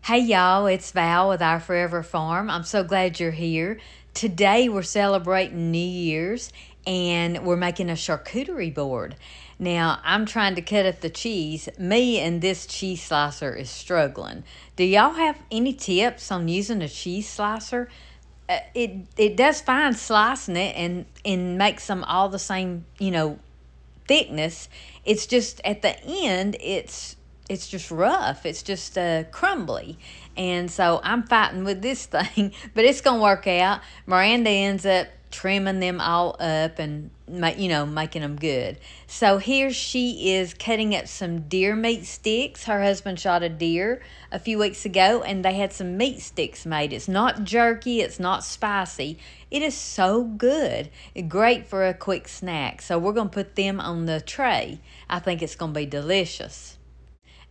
Hey y'all, it's Val with Our Forever Farm. I'm so glad you're here. Today we're celebrating New Year's and we're making a charcuterie board. Now I'm trying to cut up the cheese. Me and this cheese slicer is struggling. Do y'all have any tips on using a cheese slicer? It does fine slicing it and makes them all the same, thickness. It's just at the end, it's just rough. It's just crumbly. And so I'm fighting with this thing, but it's going to work out. Maranda ends up trimming them all up and, making them good. So here she is cutting up some deer meat sticks. Her husband shot a deer a few weeks ago, and they had some meat sticks made. It's not jerky. It's not spicy. It is so good. Great for a quick snack. So we're going to put them on the tray. I think it's going to be delicious.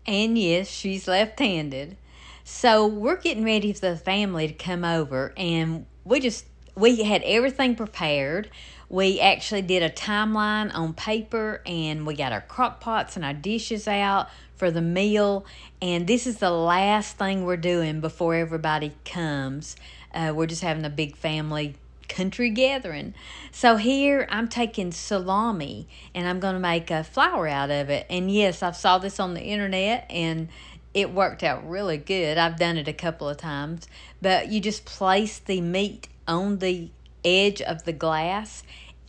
And yes, she's left-handed. So we're getting ready for the family to come over, and we had everything prepared. We actually did a timeline on paper, and we got our crock pots and our dishes out for the meal. And this is the last thing we're doing before everybody comes. We're just having a big family country gathering. So here I'm taking salami and I'm going to make a flour out of it. And yes, I saw this on the internet and it worked out really good. I've done it a couple of times. But you just place the meat on the edge of the glass.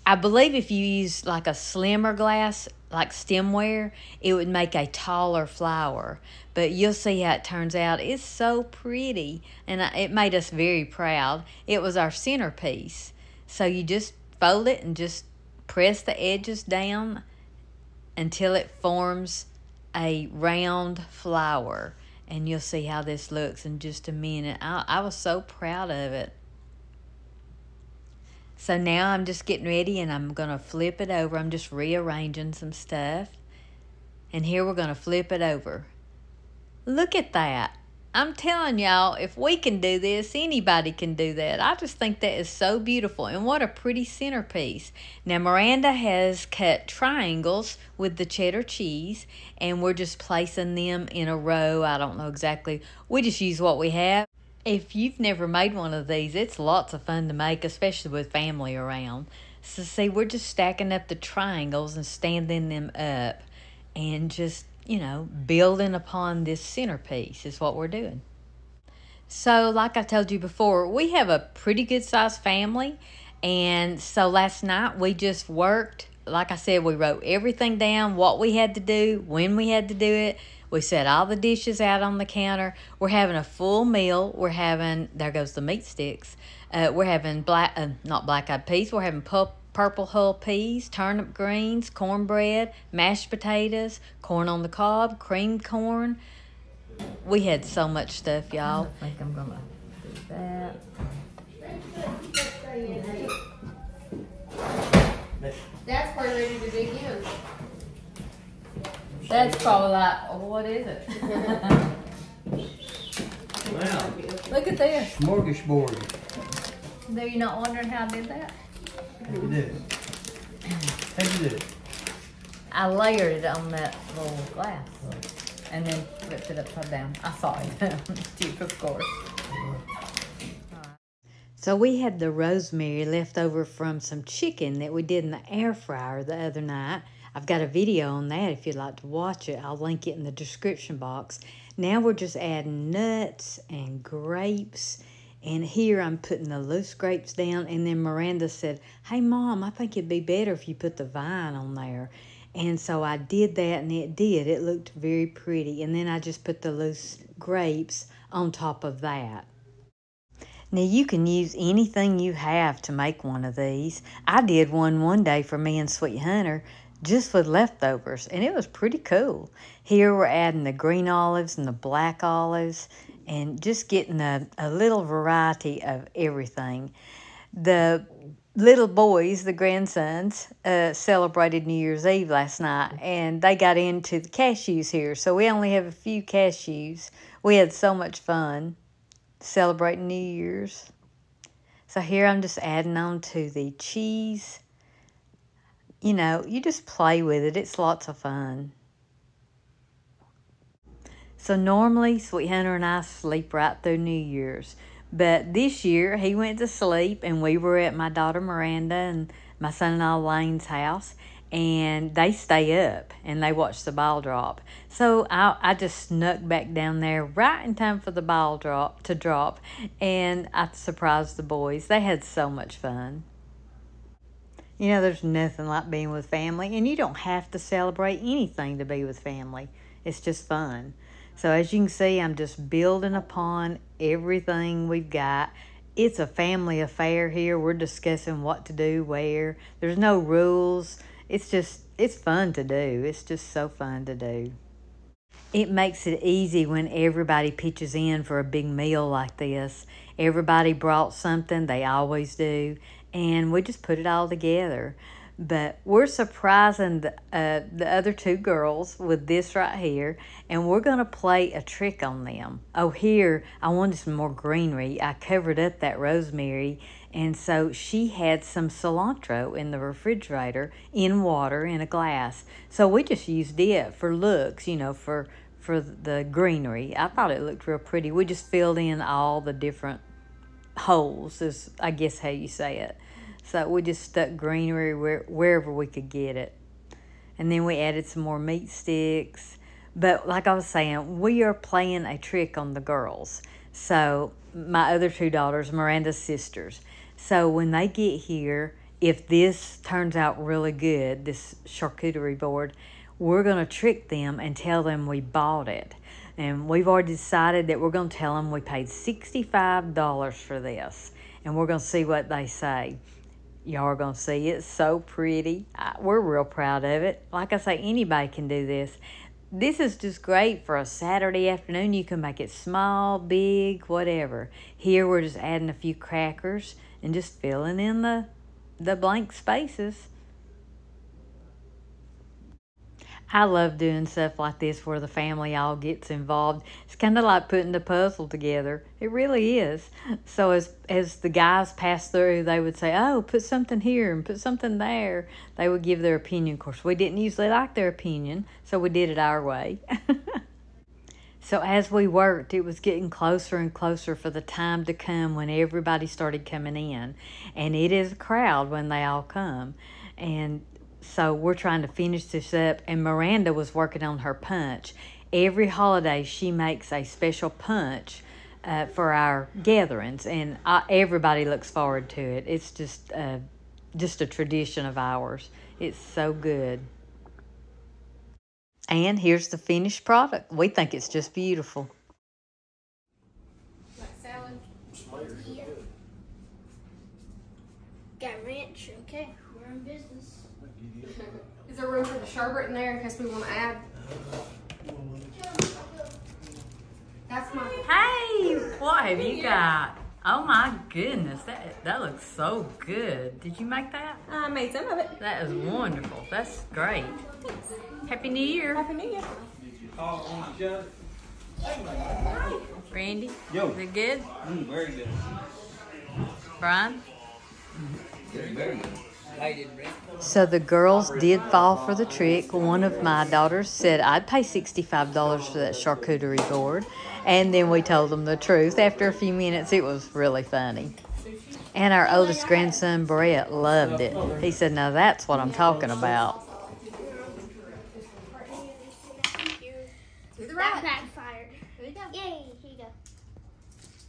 I believe if you use like a slimmer glass, like stemware, it would make a taller flour. But you'll see how it turns out. It's so pretty, and it made us very proud. It was our centerpiece. So you just fold it and just press the edges down until it forms a round flour. And you'll see how this looks in just a minute. I was so proud of it. So now I'm just getting ready and I'm going to flip it over. I'm just rearranging some stuff. And here we're going to flip it over. Look at that. I'm telling y'all, if we can do this, anybody can do that. I just think that is so beautiful. And what a pretty centerpiece. Now, Miranda has cut triangles with the cheddar cheese. And we're just placing them in a row. I don't know exactly. We just use what we have. If you've never made one of these, it's lots of fun to make, especially with family around. So see, we're just stacking up the triangles and standing them up and just, building upon this centerpiece is what we're doing. So like I told you before, we have a pretty good sized family. And so last night we just worked. Like I said, we wrote everything down, what we had to do, when we had to do it. We set all the dishes out on the counter. We're having a full meal. There goes the meat sticks. We're having not black-eyed peas. We're having purple hull peas, turnip greens, cornbread, mashed potatoes, corn on the cob, creamed corn. We had so much stuff, y'all. I think I'm going to do that. That's part ready to dig in. That's probably like, what is it? Wow. Look at this. Smorgasbord. Are you not wondering how I did that? How you do? How'd you do? I layered it on that little glass and then flipped it upside down. I saw it. Cheap, of course. So we had the rosemary left over from some chicken that we did in the air fryer the other night. I've got a video on that if you'd like to watch it. I'll link it in the description box. Now we're just adding nuts and grapes. And here I'm putting the loose grapes down. And then Miranda said, hey, Mom, I think it'd be better if you put the vine on there. And so I did that, and it did. It looked very pretty. And then I just put the loose grapes on top of that. Now, you can use anything you have to make one of these. I did one day for me and Sweet Hunter, just with leftovers, and it was pretty cool. Here we're adding the green olives and the black olives and just getting a little variety of everything. The little boys, the grandsons, celebrated New Year's Eve last night, and they got into the cashews here, so we only have a few cashews. We had so much fun celebrating New Year's. So here I'm just adding on to the cheese. You just play with it. It's lots of fun. So normally, Sweet Hunter and I sleep right through New Year's. But this year, he went to sleep, and we were at my daughter Maranda and my son-in-law Lane's house, and they stay up, and they watch the ball drop. So I just snuck back down there right in time for the ball to drop, and I surprised the boys. They had so much fun. You know, there's nothing like being with family, and you don't have to celebrate anything to be with family. It's just fun. So as you can see, I'm just building upon everything we've got. It's a family affair here. We're discussing what to do, where. There's no rules. It's fun to do. It's just so fun to do. It makes it easy when everybody pitches in for a big meal like this. Everybody brought something. They always do. And we just put it all together. But we're surprising the other two girls with this right here, and we're going to play a trick on them. Oh, here, I wanted some more greenery. I covered up that rosemary, and so she had some cilantro in the refrigerator in water in a glass. So we just used it for looks, you know, for the greenery. I thought it looked real pretty. We just filled in all the different holes, is I guess how you say it. So we just stuck greenery wherever we could get it. And then we added some more meat sticks. But like I was saying, we are playing a trick on the girls. So my other two daughters, Miranda's sisters. So when they get here, if this turns out really good, this charcuterie board, we're going to trick them and tell them we bought it. And we've already decided that we're going to tell them we paid $65 for this. And we're going to see what they say. Y'all are going to see it's so pretty. We're real proud of it. Like I say, anybody can do this. This is just great for a Saturday afternoon. You can make it small, big, whatever. Here we're just adding a few crackers and just filling in the blank spaces. I love doing stuff like this where the family all gets involved. It's kind of like putting the puzzle together. It really is. So as the guys pass through, they would say, oh, put something here and put something there. They would give their opinion. Of course, we didn't usually like their opinion, so we did it our way. So as we worked, it was getting closer and closer for the time to come when everybody started coming in. And it is a crowd when they all come. And so we're trying to finish this up, and Maranda was working on her punch. Every holiday she makes a special punch for our gatherings, and everybody looks forward to it. It's just a tradition of ours. It's so good. And here's the finished product. We think it's just beautiful. Like salad. Yeah. Got ranch, okay. We're in business. Is there room for the sherbet in there in case we want to add? That's my. Hey, what have you got? Oh my goodness, that looks so good. Did you make that? I made some of it. That is wonderful. That's great. Thanks. Happy New Year. Happy New Year. Randy, Yo. is it good? Very good. Brian? Very good. So the girls did fall for the trick. One of my daughters said I'd pay $65 for that charcuterie board. And then we told them the truth. After a few minutes, it was really funny. And our oldest grandson, Brett, loved it. He said, now that's what I'm talking about. To the That right. backfired. There you go. Yay, here you go.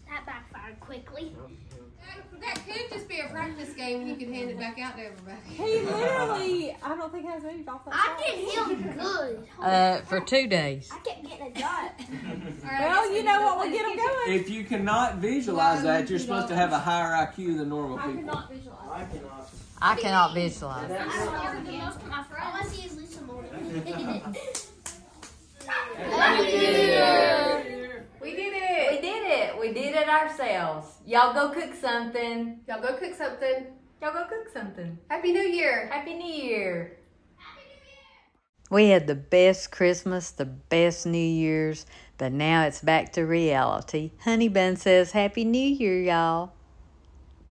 That backfired quickly. That could just be a practice game and you can hand it back out to everybody. He literally, I don't think has moved off that I side. get him good. For 2 days. I kept getting a dot. Well, you know what will get him going. If you cannot visualize that, you're supposed to have a higher IQ than normal people. Not visualize. I cannot visualize. I don't ever do most of my friends. All I see is Lisa Morgan. We did it. We did it. We did it ourselves. Y'all go cook something. Y'all go cook something. Y'all go cook something. Happy New Year. Happy New Year. We had the best Christmas, the best New Year's, but now it's back to reality. Honey Bun says, Happy New Year, y'all.